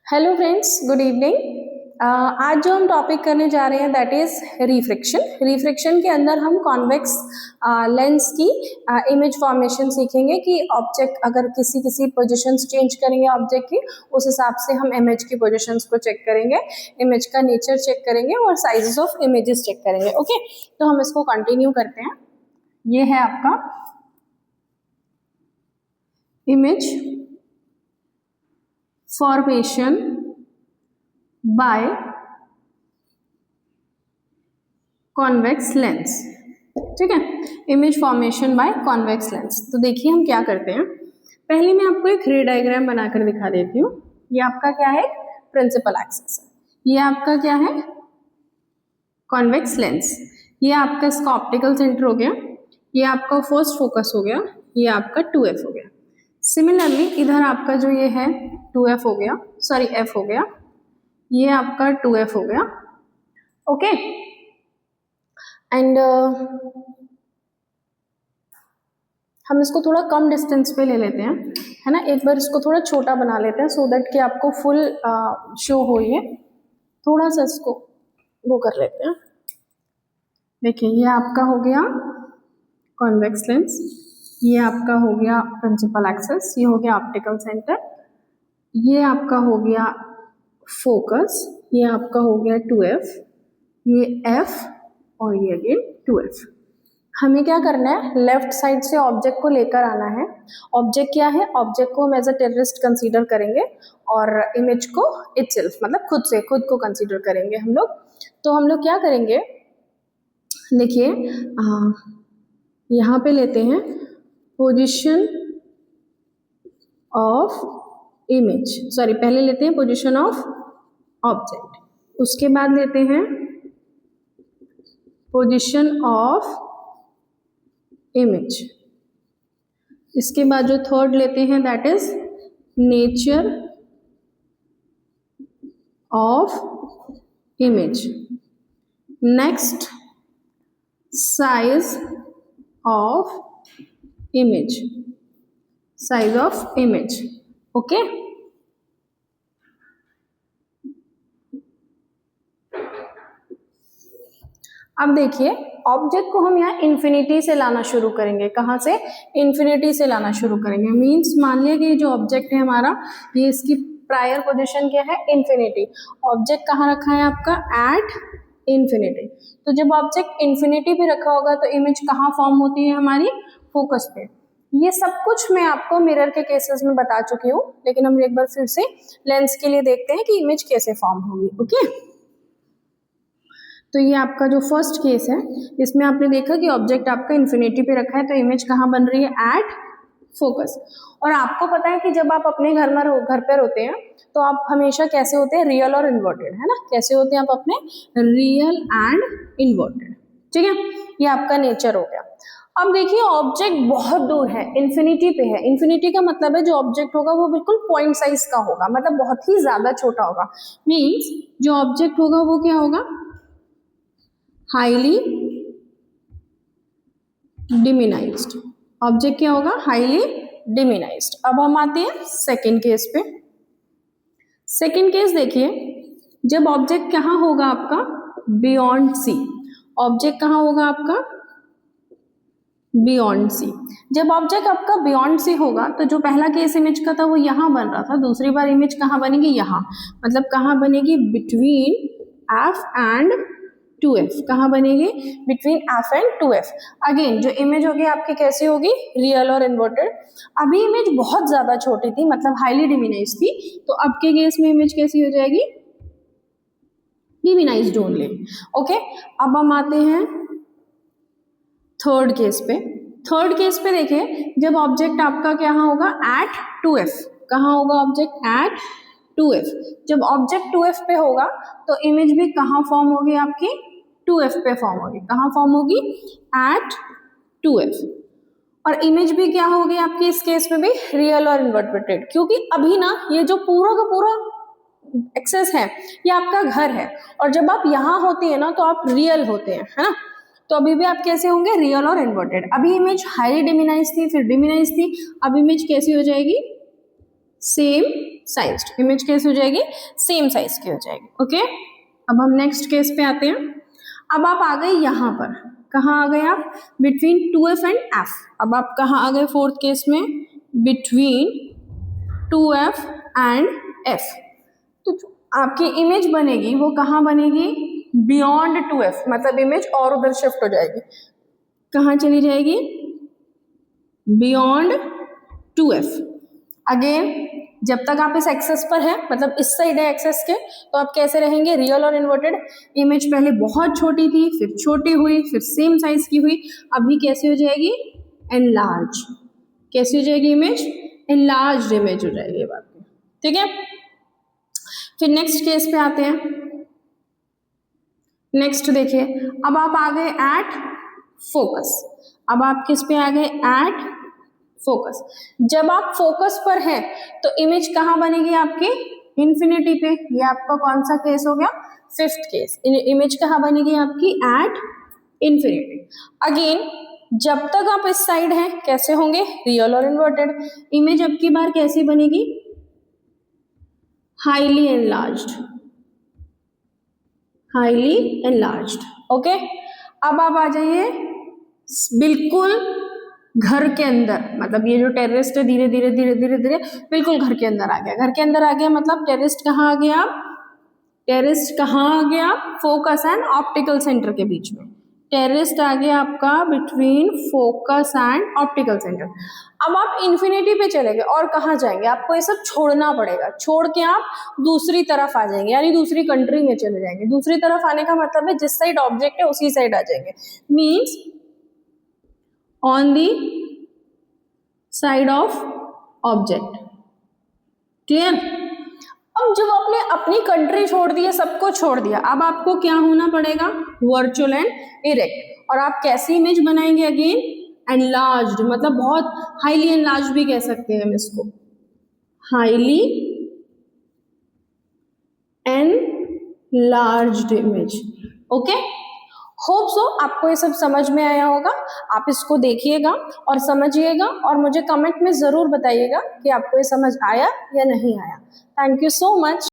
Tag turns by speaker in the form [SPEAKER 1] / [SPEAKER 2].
[SPEAKER 1] Hello friends, good evening. आज जो हम टॉपिक करने जा रहे हैं दैट इज रिफ्रैक्शन। रिफ्रैक्शन के अंदर हम कॉन्वेक्स लेंस की इमेज फॉर्मेशन सीखेंगे कि ऑब्जेक्ट अगर किसी किसी पोजीशंस चेंज करेंगे ऑब्जेक्ट की, उस हिसाब से हम इमेज की पोजीशंस को चेक करेंगे, इमेज का नेचर चेक करेंगे और साइजेस ऑफ इमेजेस चेक करेंगे। ओके, तो हम इसको कंटिन्यू करते हैं। ये है आपका image formation by convex lens. ठीक है, image formation by convex lens. तो देखिए हम क्या करते हैं, पहले मैं आपको एक रे डायग्राम बनाकर दिखा देती हूँ। ये आपका क्या है, प्रिंसिपल एक्सिस है। ये आपका क्या है, कॉन्वेक्स लेंस। ये आपका इसका ऑप्टिकल सेंटर हो गया, ये आपका फर्स्ट फोकस हो गया, ये आपका 2F हो गया। सिमिलरली इधर आपका जो ये है 2F हो गया, सॉरी F हो गया, ये आपका 2F हो गया। ओके, एंड हम इसको थोड़ा कम डिस्टेंस पे ले लेते हैं, है ना। एक बार इसको थोड़ा छोटा बना लेते हैं सो दैट कि आपको फुल शो हो। ये थोड़ा सा इसको वो कर लेते हैं। देखिए ये आपका हो गया कॉन्वेक्स लेंस, ये आपका हो गया प्रिंसिपल एक्सिस, ये हो गया ऑप्टिकल सेंटर, ये आपका हो गया फोकस, ये आपका हो गया 2F, ये F और ये अगेन 2F। हमें क्या करना है, लेफ्ट साइड से ऑब्जेक्ट को लेकर आना है। ऑब्जेक्ट क्या है, ऑब्जेक्ट को हम एज अ टेररिस्ट कंसीडर करेंगे और इमेज को इटसेल्फ मतलब खुद को कंसीडर करेंगे हम लोग। तो हम लोग क्या करेंगे, देखिए यहाँ पे लेते हैं पोजीशन ऑफ इमेज, सॉरी पहले लेते हैं पोजीशन ऑफ ऑब्जेक्ट, उसके बाद लेते हैं पोजीशन ऑफ इमेज, इसके बाद जो थर्ड लेते हैं that is nature of image, next size of image, size of image. Okay, अब देखिए ऑब्जेक्ट को हम यहाँ इन्फिनिटी से लाना शुरू करेंगे। कहाँ से, इन्फिनिटी से लाना शुरू करेंगे। मींस मान लिया कि ये जो ऑब्जेक्ट है हमारा, ये इसकी प्रायर पोजीशन क्या है, इन्फिनिटी। ऑब्जेक्ट कहाँ रखा है आपका, एट इन्फिनिटी। तो जब ऑब्जेक्ट इन्फिनिटी पे रखा होगा तो इमेज कहाँ फॉर्म होती है हमारी, फोकस पे। ये सब कुछ मैं आपको मिरर के केसेस में बता चुकी हूँ, लेकिन हम एक बार फिर से लेंस के लिए देखते हैं कि इमेज कैसे फॉर्म होगी। ओके, तो ये आपका जो फर्स्ट केस है, इसमें आपने देखा कि ऑब्जेक्ट आपका इन्फिनिटी पे रखा है तो इमेज कहाँ बन रही है, एट फोकस। और आपको पता है कि जब आप अपने घर पर होते हैं तो आप हमेशा कैसे होते हैं, रियल और इन्वर्टेड, है ना। कैसे होते हैं आप अपने, रियल एंड इन्वर्टेड। ठीक है, ये आपका नेचर हो गया। अब देखिए ऑब्जेक्ट बहुत दूर है, इन्फिनिटी पे है। इन्फिनिटी का मतलब है जो ऑब्जेक्ट होगा वो बिल्कुल पॉइंट साइज का होगा, मतलब बहुत ही ज्यादा छोटा होगा। मींस जो ऑब्जेक्ट होगा वो क्या होगा, हाईली डिमिनाइज्ड। ऑब्जेक्ट क्या होगा, हाईली डिमिनाइज्ड। अब हम आते हैं सेकेंड केस पे। सेकेंड केस देखिए, जब ऑब्जेक्ट कहाँ होगा आपका, बियॉन्ड सी। ऑब्जेक्ट कहाँ होगा आपका, बियॉन्ड सी। जब ऑब्जेक्ट आपका बियॉन्ड सी होगा तो जो पहला केस इमेज का था वो यहाँ बन रहा था, दूसरी बार इमेज कहाँ बनेगी, यहाँ। मतलब कहाँ बनेगी, बिटवीन F एंड 2F। कहाँ बनेगी, between F and 2F। Again जो इमेज होगी आपकी कैसी होगी, रियल और इन्वर्टेड। अभी इमेज बहुत ज्यादा छोटी थी, मतलब हाईली डिमिनाइज थी, तो अब के केस में इमेज कैसी हो जाएगी, डिमिनाइज्ड ओनली। ओके, अब हम आते हैं थर्ड केस पे। थर्ड केस पे देखिए, जब ऑब्जेक्ट आपका क्या होगा, एट 2F। कहाँ होगा ऑब्जेक्ट, एट 2F। जब ऑब्जेक्ट 2F पे होगा तो इमेज भी कहाँ फॉर्म होगी आपकी, 2F पे फॉर्म होगी। कहाँ फॉर्म होगी, एट 2F। और इमेज भी क्या होगी आपकी इस केस में भी, रियल और इन्वर्टेड। क्योंकि अभी ना ये जो पूरा का पूरा एक्सेस है ये आपका घर है, और जब आप यहाँ होते हैं ना तो आप रियल होते हैं, है ना। तो अभी भी आप कैसे होंगे, रियल और इन्वर्टेड। अभी इमेज हाईली डिमिनाइज थी, फिर डिमिनाइज थी, अब इमेज कैसी हो जाएगी, सेम साइज, इमेज कैसे हो जाएगी, सेम साइज की हो जाएगी। ओके, अब हम नेक्स्ट केस पे आते हैं। अब आप आ गए यहाँ पर, कहाँ आ गए आप, बिटवीन 2f एंड f। अब आप कहाँ आ गए फोर्थ केस में, बिटवीन 2f एंड f। तो आपकी इमेज बनेगी वो कहाँ बनेगी, बियॉन्ड 2f, मतलब इमेज और उधर शिफ्ट हो जाएगी, कहाँ चली जाएगी, बियॉन्ड 2f। अगेन जब तक आप इस एक्सेस पर है, मतलब इस साइड है एक्सेस के, तो आप कैसे रहेंगे, रियल और इन्वर्टेड। इमेज पहले बहुत छोटी थी, फिर छोटी हुई, फिर सेम साइज की हुई, अभी कैसी हो जाएगी, एनलार्ज। कैसी हो जाएगी इमेज, एनलार्ज इमेज हो जाएगी अब आपकी। ठीक है, फिर नेक्स्ट केस पे आते हैं। नेक्स्ट देखिए, अब आप आ गए एट फोकस। अब आप किस पे आ गए, एट फोकस। जब आप फोकस पर हैं तो इमेज कहाँ बनेगी आपकी, इंफिनिटी पे। ये आपका कौन सा केस हो गया, फिफ्थ केस। इमेज कहाँ बनेगी आपकी, एट इंफिनिटी। अगेन जब तक आप इस साइड हैं कैसे होंगे, रियल और इन्वर्टेड। इमेज अब की बार कैसी बनेगी, highly enlarged, highly enlarged. Okay, अब आप आ जाइए बिल्कुल घर के अंदर, मतलब ये जो टेररिस्ट है धीरे धीरे धीरे धीरे धीरे बिल्कुल घर के अंदर आ गया। घर के अंदर आ गया मतलब टेररिस्ट कहाँ आ गया, टेररिस्ट कहाँ आ गया, फोकस एंड ऑप्टिकल सेंटर के बीच में। टेररिस्ट आ गया आपका between focus and optical centre. अब आप इंफिनिटी पे चले गए और कहाँ जाएंगे, आपको ये सब छोड़ना पड़ेगा। छोड़ के आप दूसरी तरफ आ जाएंगे, यानी दूसरी कंट्री में चले जाएंगे। दूसरी तरफ आने का मतलब है जिस साइड ऑब्जेक्ट है उसी साइड आ जाएंगे, means on the side of object. Clear. अब जब आपने अपनी कंट्री छोड़ दी है, सबको छोड़ दिया, अब आपको क्या होना पड़ेगा, वर्चुअल एंड इरेक्ट। और आप कैसी इमेज बनाएंगे, अगेन एनलार्ज्ड, मतलब बहुत हाईली एनलार्ज्ड भी कह सकते हैं हम इसको, highly enlarged image. Okay, hope so आपको ये सब समझ में आया होगा। आप इसको देखिएगा और समझिएगा और मुझे कमेंट में जरूर बताइएगा कि आपको ये समझ आया या नहीं आया। Thank you so much.